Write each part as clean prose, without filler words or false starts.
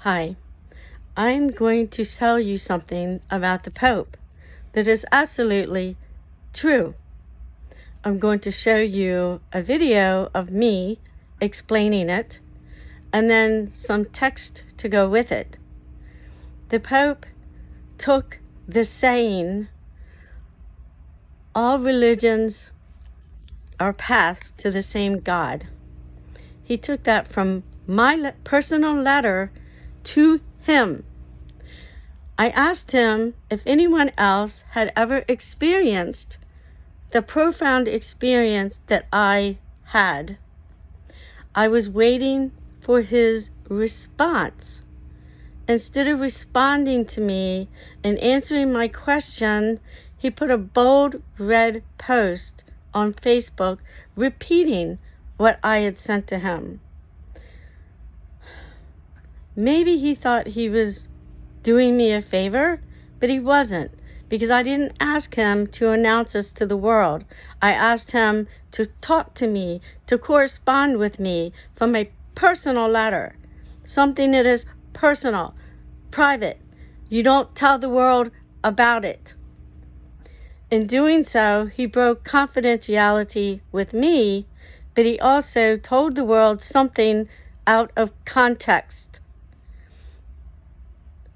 Hi, I'm going to tell you something about the Pope that is absolutely true. I'm going to show you a video of me explaining it and then some text to go with it. The Pope took the saying, all religions are paths to the same God. He took that from my personal letter to him. I asked him if anyone else had ever experienced the profound experience that I had. I was waiting for his response. Instead of responding to me and answering my question, he put a bold red post on Facebook repeating what I had sent to him. Maybe he thought he was doing me a favor, but he wasn't, because I didn't ask him to announce us to the world. I asked him to talk to me, to correspond with me from a personal letter, something that is personal, private. You don't tell the world about it. In doing so, he broke confidentiality with me, but he also told the world something out of context.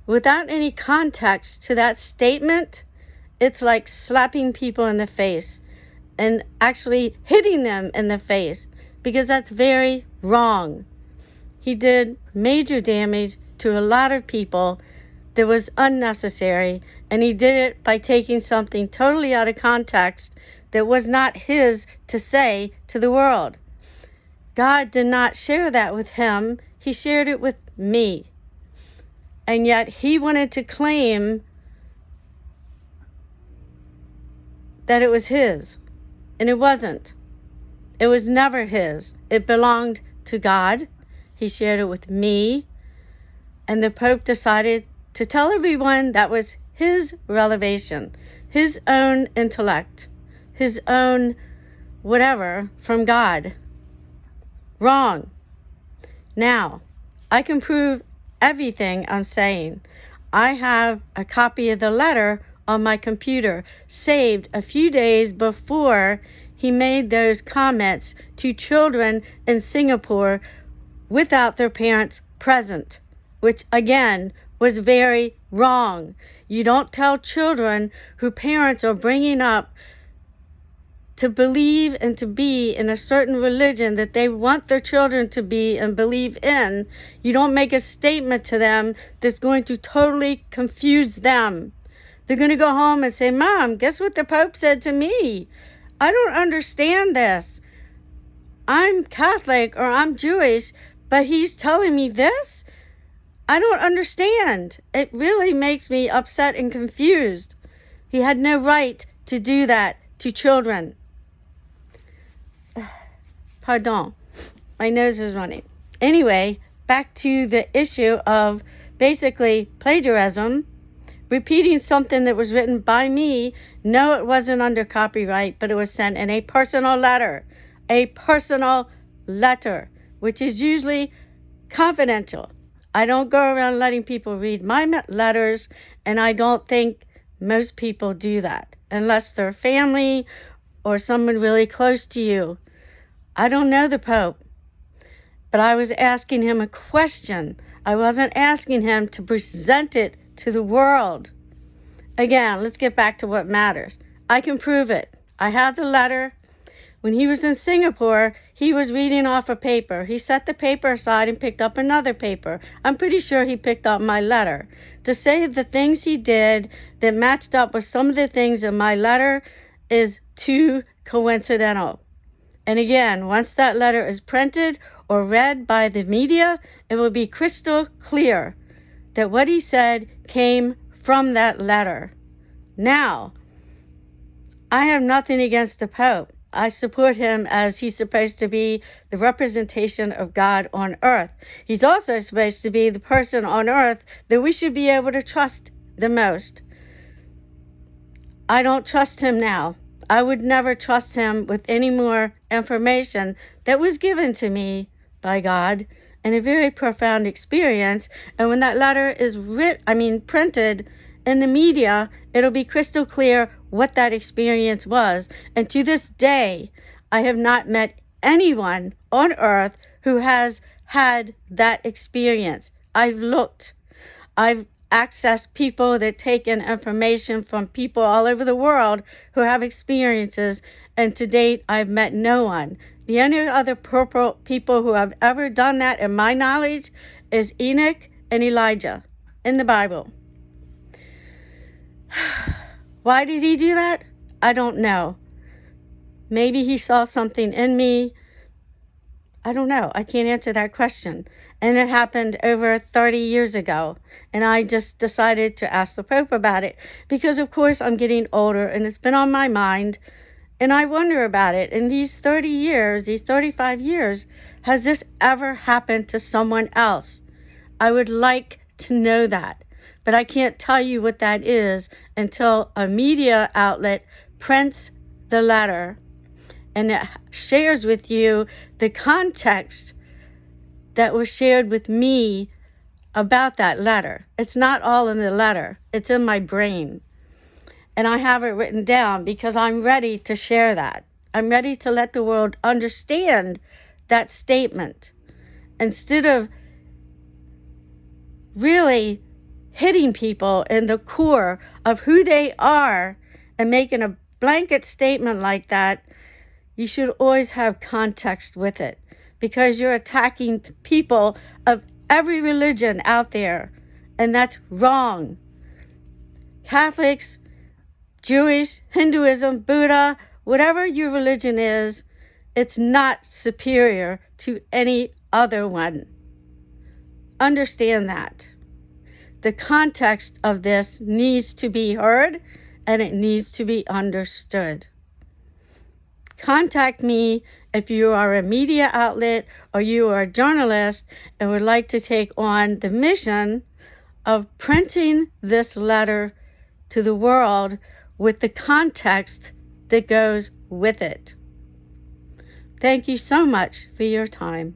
Without any context to that statement, it's like slapping people in the face and actually hitting them in the face, because that's very wrong. He did major damage to a lot of people that was unnecessary, and he did it by taking something totally out of context that was not his to say to the world. God did not share that with him. He shared it with me. And yet he wanted to claim that it was his. And it wasn't. It was never his. It belonged to God. He shared it with me. And the Pope decided to tell everyone that was his revelation, his own intellect, his own whatever from God. Wrong. Now, I can prove everything I'm saying. I have a copy of the letter on my computer, saved a few days before he made those comments to children in Singapore without their parents present, which again was very wrong. You don't tell children who parents are bringing up to believe and to be in a certain religion that they want their children to be and believe in. You don't make a statement to them that's going to totally confuse them. They're going to go home and say, Mom, guess what the Pope said to me? I don't understand this. I'm Catholic or I'm Jewish, but he's telling me this? I don't understand. It really makes me upset and confused. He had no right to do that to children. Pardon, my nose is running. Anyway, back to the issue of basically plagiarism, repeating something that was written by me. No, it wasn't under copyright, but it was sent in a personal letter, which is usually confidential. I don't go around letting people read my letters, and I don't think most people do that, unless they're family or someone really close to you. I don't know the Pope, but I was asking him a question. I wasn't asking him to present it to the world. Again, let's get back to what matters. I can prove it. I have the letter. When he was in Singapore, he was reading off a paper. He set the paper aside and picked up another paper. I'm pretty sure he picked up my letter. To say the things he did that matched up with some of the things in my letter is too coincidental. And again, once that letter is printed or read by the media, it will be crystal clear that what he said came from that letter. Now, I have nothing against the Pope. I support him as he's supposed to be the representation of God on earth. He's also supposed to be the person on earth that we should be able to trust the most. I don't trust him now. I would never trust him with any more information that was given to me by God and a very profound experience. And when that letter is printed in the media, it'll be crystal clear what that experience was. And to this day, I have not met anyone on earth who has had that experience. I've looked. I've accessed people that take in information from people all over the world who have experiences, and to date, I've met no one. The only other people who have ever done that, in my knowledge, is Enoch and Elijah in the Bible. Why did he do that? I don't know. Maybe he saw something in me. I don't know. I can't answer that question. And it happened over 30 years ago. And I just decided to ask the Pope about it because, of course, I'm getting older and it's been on my mind. And I wonder about it. In these 30 years, these 35 years, has this ever happened to someone else? I would like to know that. But I can't tell you what that is until a media outlet prints the letter and it shares with you the context that was shared with me about that letter. It's not all in the letter. It's in my brain. And I have it written down because I'm ready to share that. I'm ready to let the world understand that statement. Instead of really hitting people in the core of who they are and making a blanket statement like that, you should always have context with it because you're attacking people of every religion out there, and that's wrong. Catholics, Jewish, Hinduism, Buddha, whatever your religion is, it's not superior to any other one. Understand that. The context of this needs to be heard and it needs to be understood. Contact me if you are a media outlet or you are a journalist and would like to take on the mission of printing this letter to the world with the context that goes with it. Thank you so much for your time.